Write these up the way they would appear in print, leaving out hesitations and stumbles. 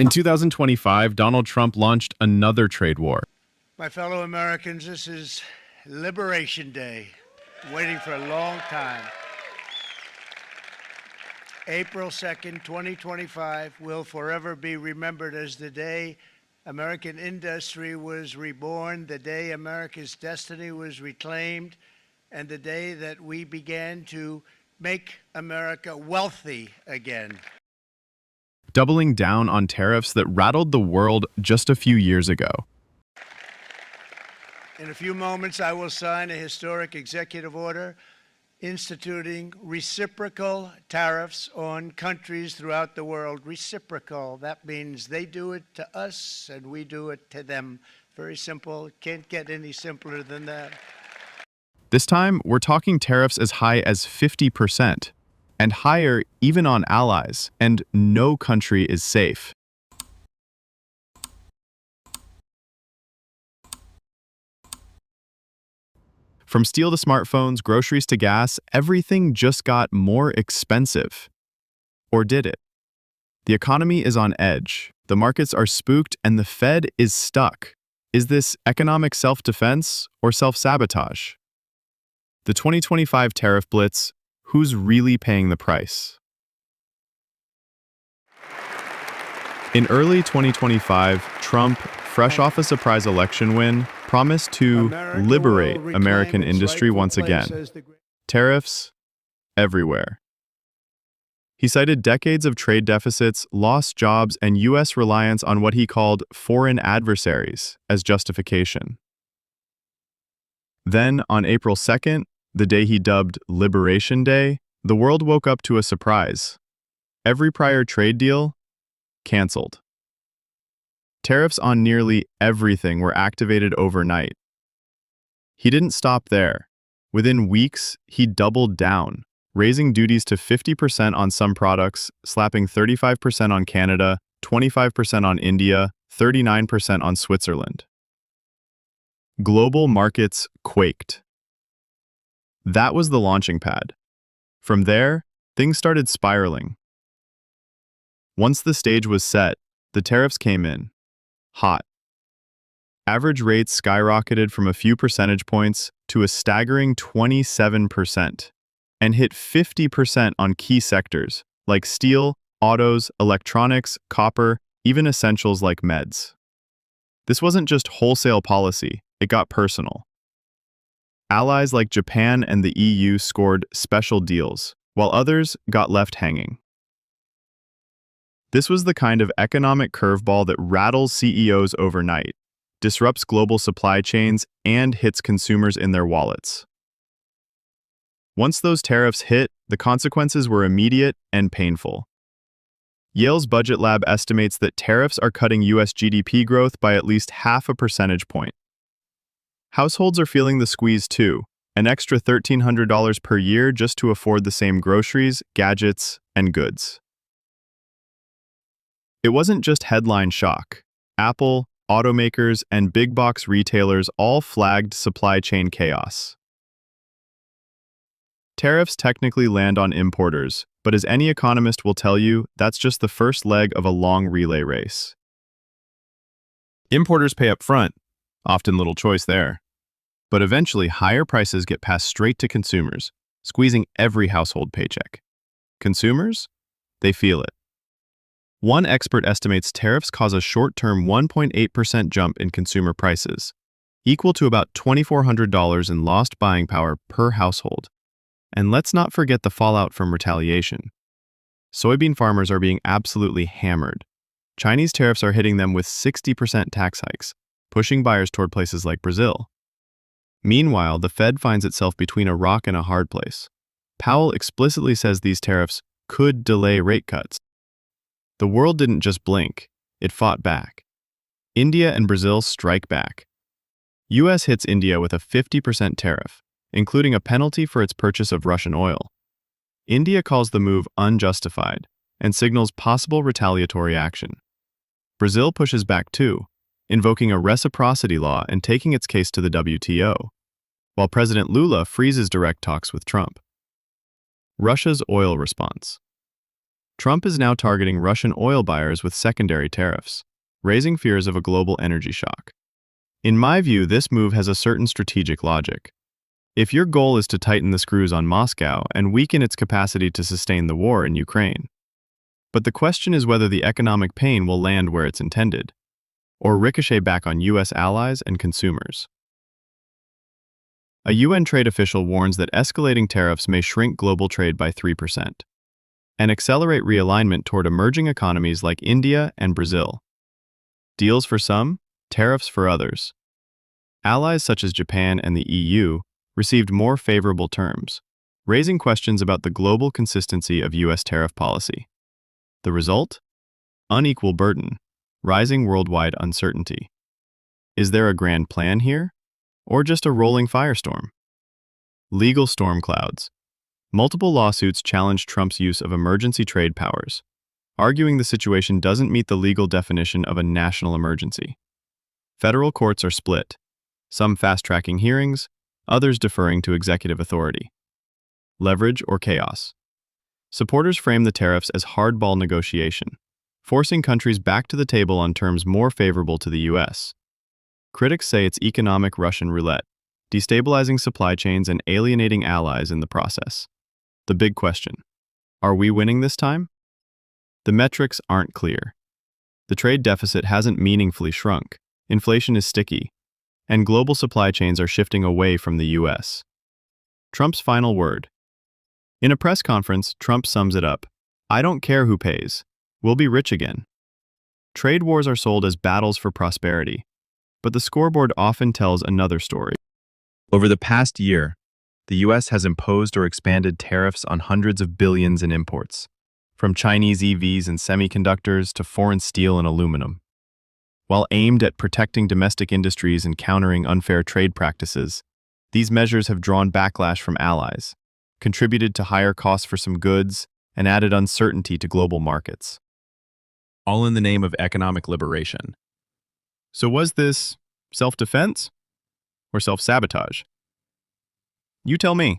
In 2025, Donald Trump launched another trade war. My fellow Americans, this is Liberation Day, waiting for a long time. April 2nd, 2025 will forever be remembered as the day American industry was reborn, the day America's destiny was reclaimed, and the day that we began to make America wealthy again. Doubling down on tariffs that rattled the world just a few years ago. In a few moments, I will sign a historic executive order instituting reciprocal tariffs on countries throughout the world. Reciprocal, that means they do it to us and we do it to them. Very simple, can't get any simpler than that. This time, we're talking tariffs as high as 50%, and higher even on allies, and no country is safe. From steel to smartphones, groceries to gas, everything just got more expensive. Or did it? The economy is on edge, the markets are spooked, and the Fed is stuck. Is this economic self-defense or self-sabotage? The 2025 tariff blitz, who's really paying the price? In early 2025, Trump, fresh off a surprise election win, promised to liberate American industry once again. Tariffs everywhere. He cited decades of trade deficits, lost jobs, and U.S. reliance on what he called foreign adversaries as justification. Then, on April 2nd, the day he dubbed Liberation Day, the world woke up to a surprise. Every prior trade deal canceled. Tariffs on nearly everything were activated overnight. He didn't stop there. Within weeks, he doubled down, raising duties to 50% on some products, slapping 35% on Canada, 25% on India, 39% on Switzerland. Global markets quaked. That was the launching pad. From there, things started spiraling. Once the stage was set, the tariffs came in. Hot. Average rates skyrocketed from a few percentage points to a staggering 27%, and hit 50% on key sectors like steel, autos, electronics, copper, even essentials like meds. This wasn't just wholesale policy, it got personal. Allies like Japan and the EU scored special deals, while others got left hanging. This was the kind of economic curveball that rattles CEOs overnight, disrupts global supply chains, and hits consumers in their wallets. Once those tariffs hit, the consequences were immediate and painful. Yale's Budget Lab estimates that tariffs are cutting U.S. GDP growth by at least 0.5 percentage point. Households are feeling the squeeze too, an extra $1,300 per year just to afford the same groceries, gadgets, and goods. It wasn't just headline shock. Apple, automakers, and big box retailers all flagged supply chain chaos. Tariffs technically land on importers, but as any economist will tell you, that's just the first leg of a long relay race. Importers pay up front, often little choice there. But eventually, higher prices get passed straight to consumers, squeezing every household paycheck. Consumers? They feel it. One expert estimates tariffs cause a short-term 1.8% jump in consumer prices, equal to about $2,400 in lost buying power per household. And let's not forget the fallout from retaliation. Soybean farmers are being absolutely hammered. Chinese tariffs are hitting them with 60% tax hikes, pushing buyers toward places like Brazil. Meanwhile, the Fed finds itself between a rock and a hard place. Powell explicitly says these tariffs could delay rate cuts. The world didn't just blink, it fought back. India and Brazil strike back. US hits India with a 50% tariff, including a penalty for its purchase of Russian oil. India calls the move unjustified and signals possible retaliatory action. Brazil pushes back too, invoking a reciprocity law and taking its case to the WTO, while President Lula freezes direct talks with Trump. Russia's oil response. Trump is now targeting Russian oil buyers with secondary tariffs, raising fears of a global energy shock. In my view, this move has a certain strategic logic. If your goal is to tighten the screws on Moscow and weaken its capacity to sustain the war in Ukraine. But the question is whether the economic pain will land where it's intended, or ricochet back on U.S. allies and consumers. A UN trade official warns that escalating tariffs may shrink global trade by 3% and accelerate realignment toward emerging economies like India and Brazil. Deals for some, tariffs for others. Allies such as Japan and the EU received more favorable terms, raising questions about the global consistency of U.S. tariff policy. The result? Unequal burden, rising worldwide uncertainty. Is there a grand plan here? Or just a rolling firestorm? Legal storm clouds. Multiple lawsuits challenge Trump's use of emergency trade powers, arguing the situation doesn't meet the legal definition of a national emergency. Federal courts are split, some fast-tracking hearings, others deferring to executive authority. Leverage or chaos. Supporters frame the tariffs as hardball negotiation, forcing countries back to the table on terms more favorable to the U.S. Critics say it's economic Russian roulette, destabilizing supply chains and alienating allies in the process. The big question: are we winning this time? The metrics aren't clear. The trade deficit hasn't meaningfully shrunk, inflation is sticky, and global supply chains are shifting away from the U.S. Trump's final word. In a press conference, Trump sums it up: "I don't care who pays. We'll be rich again." Trade wars are sold as battles for prosperity, but the scoreboard often tells another story. Over the past year, the U.S. has imposed or expanded tariffs on hundreds of billions in imports, from Chinese EVs and semiconductors to foreign steel and aluminum. While aimed at protecting domestic industries and countering unfair trade practices, these measures have drawn backlash from allies, contributed to higher costs for some goods, and added uncertainty to global markets. All in the name of economic liberation. So was this self-defense or self-sabotage? You tell me.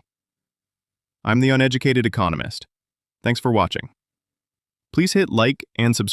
I'm the Uneducated Economist. Thanks for watching. Please hit like and subscribe.